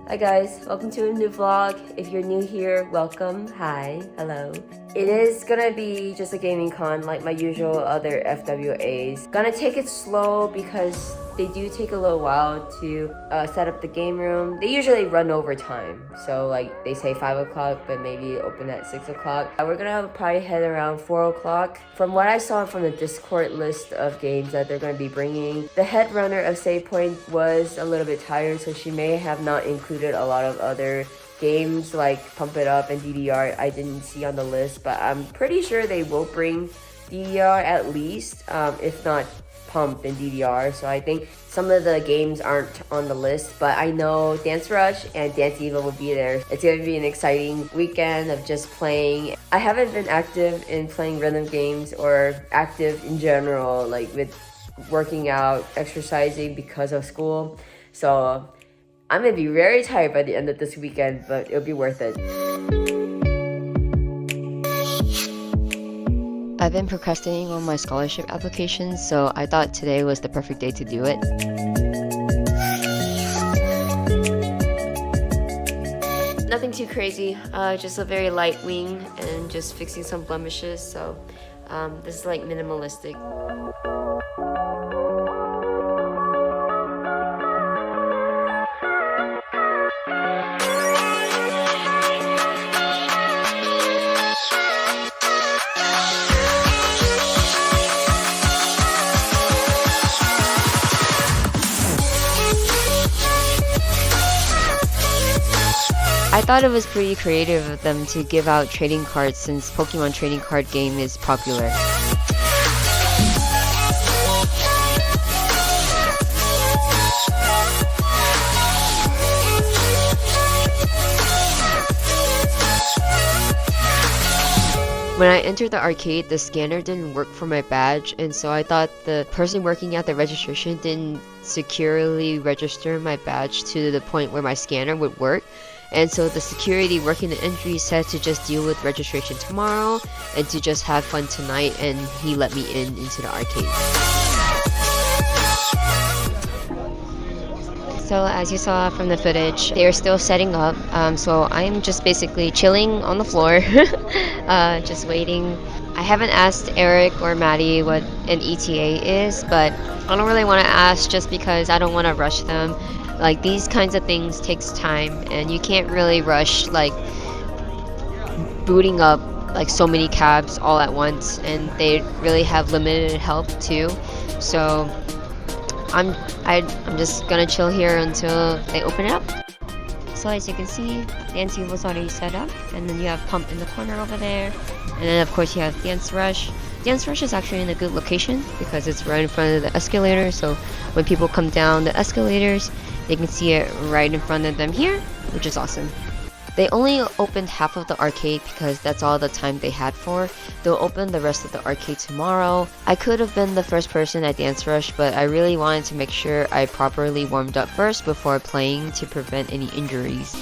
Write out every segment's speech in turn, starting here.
Hi guys, welcome to a new vlog. If you're new here, welcome. Hi, hello. It is gonna be just a gaming con like my usual other FWAs. Gonna take it slow because they do take a little while to set up the game room. They usually run over time. So like they say 5 o'clock, but maybe open at 6 o'clock. We're gonna probably head around 4 o'clock. From what I saw from the Discord list of games that they're gonna be bringing, the head runner of Save Point was a little bit tired, so she may have not included a lot of other games like Pump It Up and DDR I didn't see on the list, but I'm pretty sure they will bring DDR at least, if not Pump and DDR. So I think some of the games aren't on the list, but I know Dance Rush and Dance Evil will be there. It's going to be an exciting weekend of just playing. I haven't been active in playing rhythm games or active in general, like with working out, exercising because of school. So I'm gonna be very tired by the end of this weekend, but it'll be worth it. I've been procrastinating on my scholarship applications, so I thought today was the perfect day to do it. Nothing too crazy, just a very light wing and just fixing some blemishes, so this is like minimalistic. I thought it was pretty creative of them to give out trading cards since Pokemon trading card game is popular. When I entered the arcade, the scanner didn't work for my badge, and so I thought the person working at the registration didn't securely register my badge to the point where my scanner would work. And so the security working the entry said to just deal with registration tomorrow and to just have fun tonight, and he let me into the arcade. So as you saw from the footage, they're still setting up, so I'm just basically chilling on the floor, just waiting. I haven't asked Eric or Maddie what an ETA is, but I don't really want to ask just because I don't want to rush them. Like, these kinds of things takes time, and you can't really rush like booting up like so many cabs all at once, and they really have limited help too. So I'm just gonna chill here until they open it up. So as you can see, Dance was already set up, and then you have Pump in the corner over there, and then of course you have Dance Rush. Dance Rush is actually in a good location because it's right in front of the escalator, so when people come down the escalators, they can see it right in front of them here, which is awesome. They only opened half of the arcade because that's all the time they had for. They'll open the rest of the arcade tomorrow. I could have been the first person at Dance Rush, but I really wanted to make sure I properly warmed up first before playing to prevent any injuries.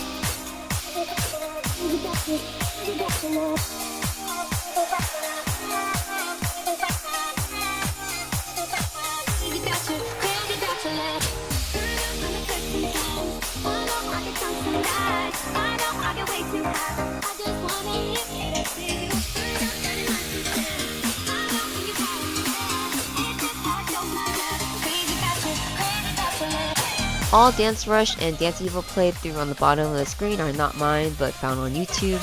All Dance Rush and Dance Evil played through on the bottom of the screen are not mine, but found on YouTube.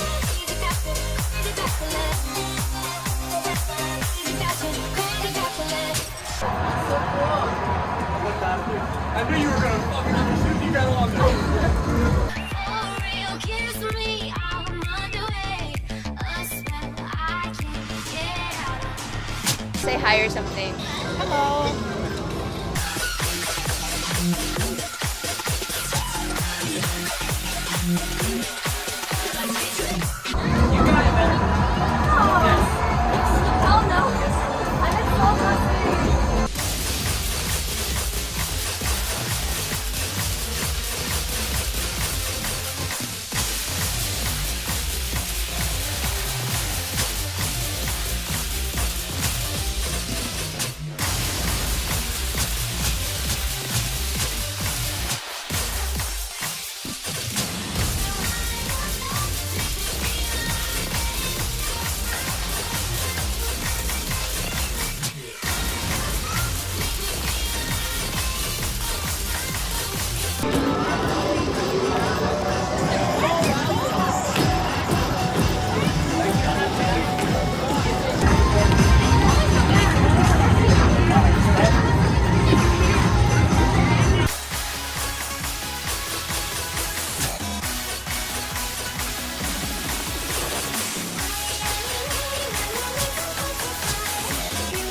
I knew you were gonna fucking undershoot. You got a long Say hi or something. Hello.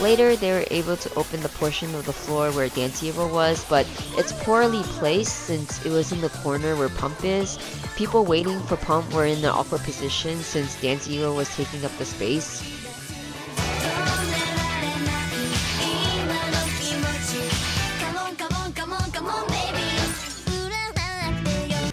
Later, they were able to open the portion of the floor where Dance Evo was, but it's poorly placed since it was in the corner where Pump is. People waiting for Pump were in an awkward position since Dance Evo was taking up the space.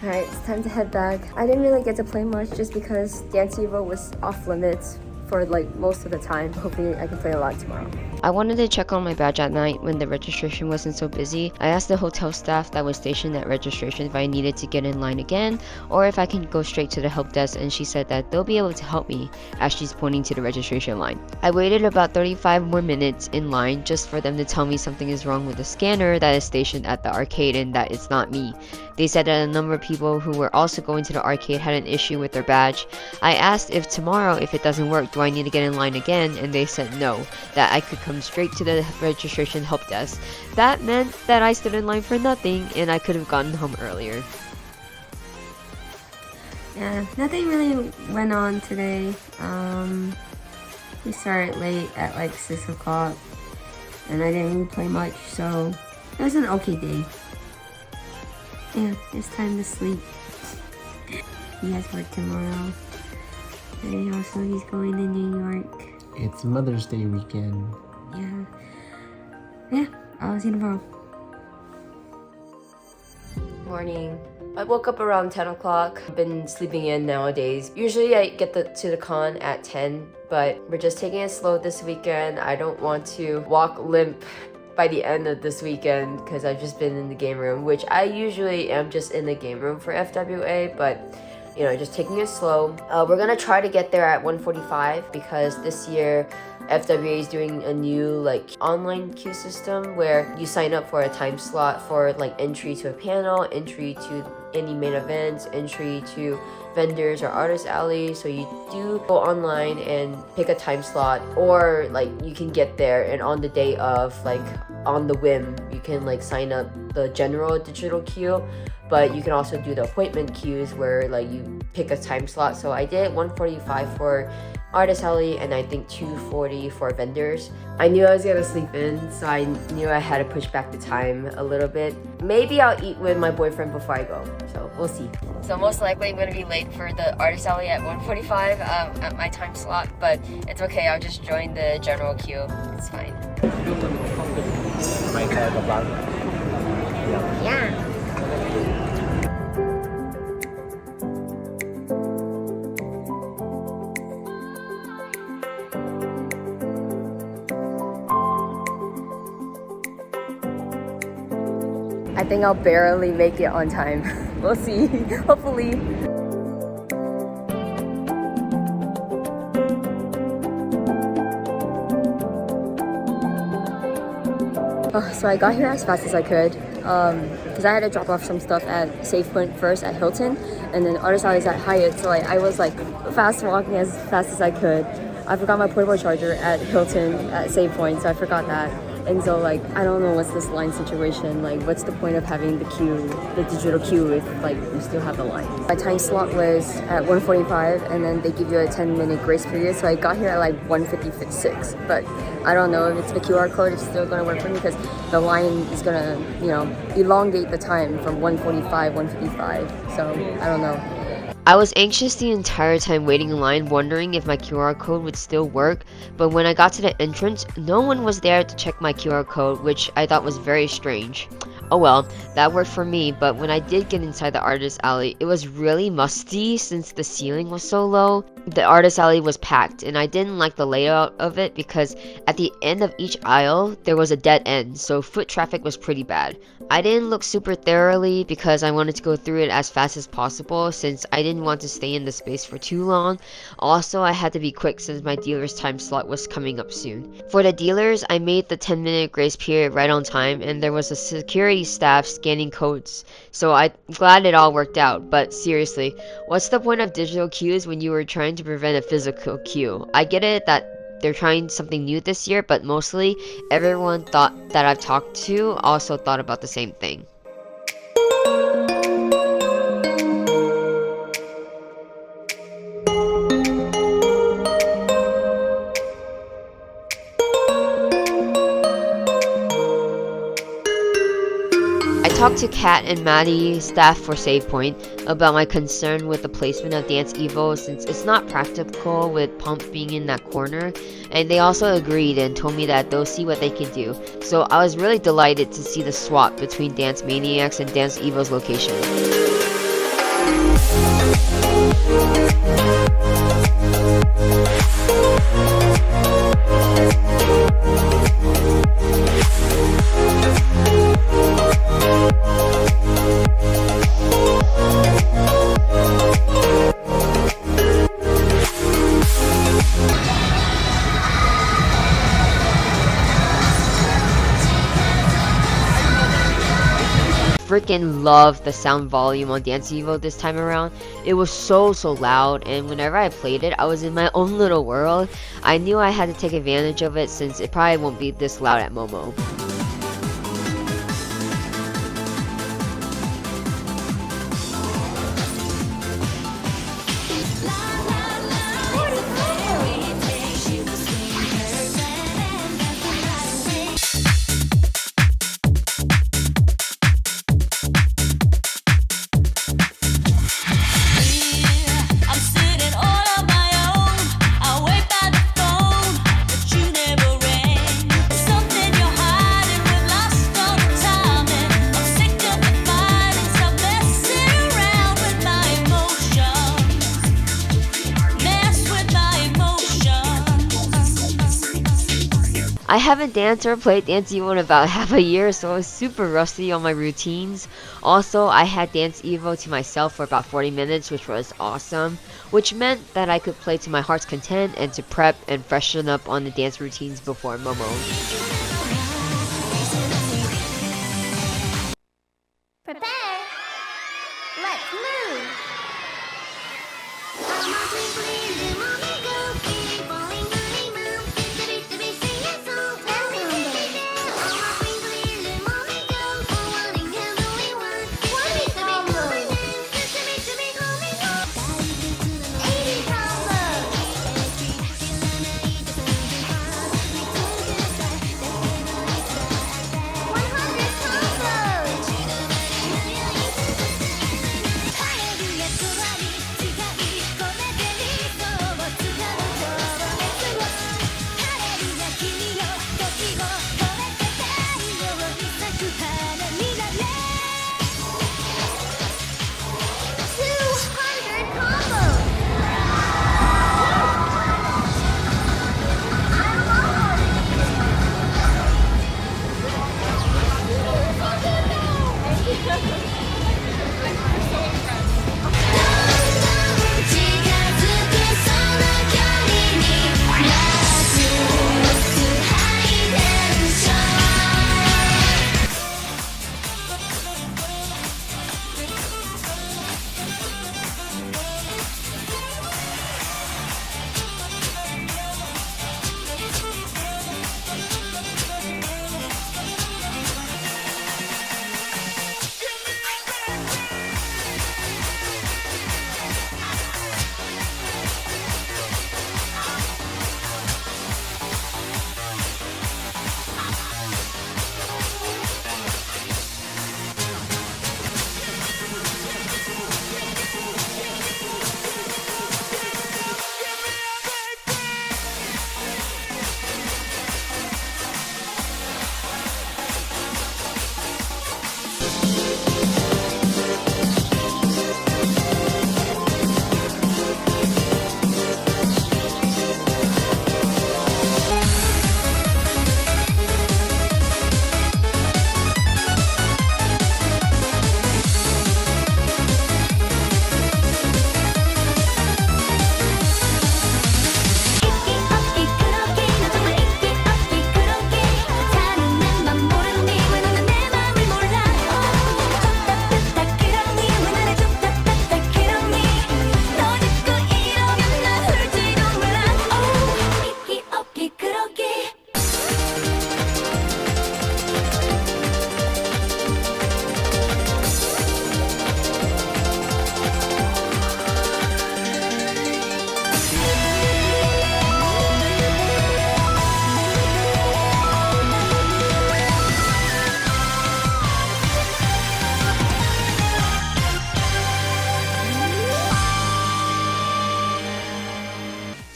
Alright, it's time to head back. I didn't really get to play much just because Dance Evo was off limits for like most of the time. Hopefully I can play a lot tomorrow. I wanted to check on my badge at night when the registration wasn't so busy. I asked the hotel staff that was stationed at registration if I needed to get in line again or if I can go straight to the help desk, and she said that they'll be able to help me as she's pointing to the registration line. I waited about 35 more minutes in line just for them to tell me something is wrong with the scanner that is stationed at the arcade and that it's not me. They said that a number of people who were also going to the arcade had an issue with their badge. I asked if tomorrow, if it doesn't work, do I need to get in line again, and they said no, that I could come straight to the registration help desk. That meant that I stood in line for nothing and I could have gotten home earlier. Yeah, nothing really went on today. We started late at like 6 o'clock and I didn't play much, so it was an okay day. Yeah, it's time to sleep. He has work tomorrow. And also he's going to New York. It's Mother's Day weekend. Yeah, I'll see you tomorrow. Morning. I woke up around 10 o'clock. I've been sleeping in nowadays. Usually I get to the con at 10, but we're just taking it slow this weekend. I don't want to walk limp by the end of this weekend because I've just been in the game room, which I usually am just in the game room for FWA, but you know, just taking it slow. We're gonna try to get there at 1:45 because this year FWA is doing a new like online queue system where you sign up for a time slot for like entry to a panel, entry to any main events, entry to vendors or artist alley. So you do go online and pick a time slot, or like you can get there and on the day of, like on the whim, you can like sign up the general digital queue, but you can also do the appointment queues where like you pick a time slot. So I did 1:45 for artist alley and I think 2:40 for vendors. I knew I was gonna sleep in, so I knew I had to push back the time a little bit. Maybe I'll eat with my boyfriend before I go, so we'll see. So most likely I'm gonna be late for the artist alley at 1:45 at my time slot, but it's okay, I'll just join the general queue. It's fine. Yeah. I think I'll barely make it on time. We'll see, hopefully. So I got here as fast as I could because I had to drop off some stuff at Save Point first at Hilton, and then Artist Alley's at Hyatt, so I was like fast walking as fast as I could. I forgot my portable charger at Hilton at Save Point, so I forgot that. And so like, I don't know what's this line situation, like what's the point of having the queue, the digital queue, if like you still have the line. My time slot was at 1:45 and then they give you a 10-minute grace period, so I got here at like 1:56, but I don't know if it's the QR code is still gonna work for me because the line is gonna, you know, elongate the time from 1:45, 1:55, so I don't know. I was anxious the entire time waiting in line, wondering if my QR code would still work, but when I got to the entrance, no one was there to check my QR code, which I thought was very strange. Oh well, that worked for me, but when I did get inside the artist alley, it was really musty since the ceiling was so low. The artist alley was packed, and I didn't like the layout of it because at the end of each aisle, there was a dead end, so foot traffic was pretty bad. I didn't look super thoroughly because I wanted to go through it as fast as possible since I didn't want to stay in the space for too long. Also, I had to be quick since my dealer's time slot was coming up soon. For the dealers, I made the 10-minute grace period right on time, and there was a security staff scanning codes, so I'm glad it all worked out. But seriously, what's the point of digital queues when you were trying to prevent a physical queue? I get it that they're trying something new this year, but mostly everyone that I've talked to also thought about the same thing. talked to Kat and Maddie, staff for Save Point, about my concern with the placement of Dance Evo since it's not practical with Pump being in that corner, and they also agreed and told me that they'll see what they can do. So I was really delighted to see the swap between Dance Maniacs and Dance Evo's location. Freaking loved the sound volume on Dance Evo this time around. It was so loud, and whenever I played it, I was in my own little world. I knew I had to take advantage of it since it probably won't be this loud at Momo. I haven't danced or played Dance Evo in about half a year, so I was super rusty on my routines. Also, I had Dance Evo to myself for about 40 minutes, which was awesome, which meant that I could play to my heart's content and to prep and freshen up on the dance routines before Momo. Prepare. Let's move.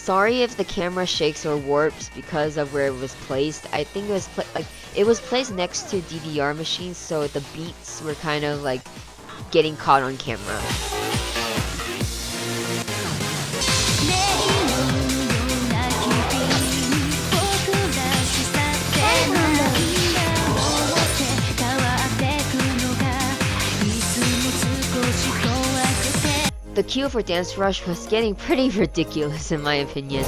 Sorry if the camera shakes or warps because of where it was placed. I think it was it was placed next to DVR machines, so the beats were kind of like getting caught on camera. The queue for Dance Rush was getting pretty ridiculous in my opinion.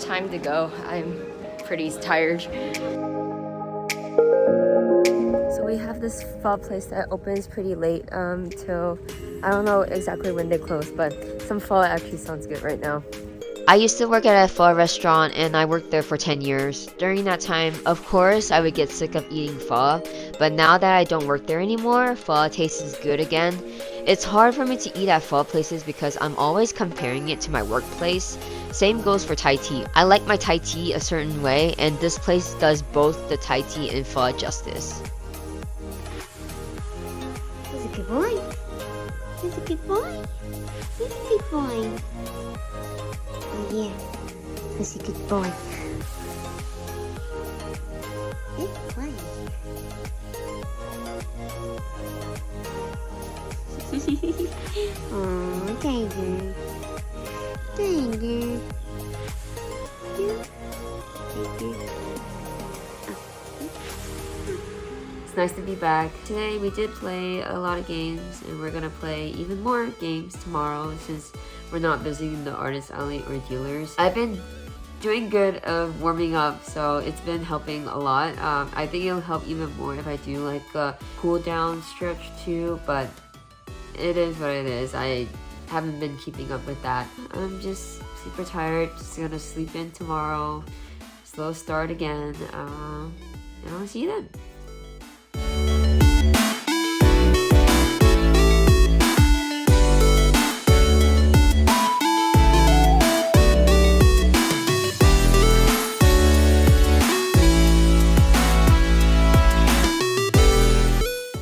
Time to go. I'm pretty tired. So we have this pho place that opens pretty late till I don't know exactly when they close, but some pho actually sounds good right now. I used to work at a pho restaurant and I worked there for 10 years. During that time, of course, I would get sick of eating pho, but now that I don't work there anymore, pho tastes good again. It's hard for me to eat at pho places because I'm always comparing it to my workplace. Same goes for Thai tea. I like my Thai tea a certain way, and this place does both the Thai tea and pho justice. He's a good boy. He's a good boy. He's a good boy. Oh yeah, he's a good boy. Good boy. Oh, Tiger. Tiger. It's nice to be back. Today we did play a lot of games and we're gonna play even more games tomorrow since we're not visiting the artist alley or dealers. I've been doing good of warming up, so it's been helping a lot. I think it'll help even more if I do like a cool down stretch too, but it is what it is. I haven't been keeping up with that. I'm just super tired, just gonna sleep in tomorrow, slow start again, and I'll see you then.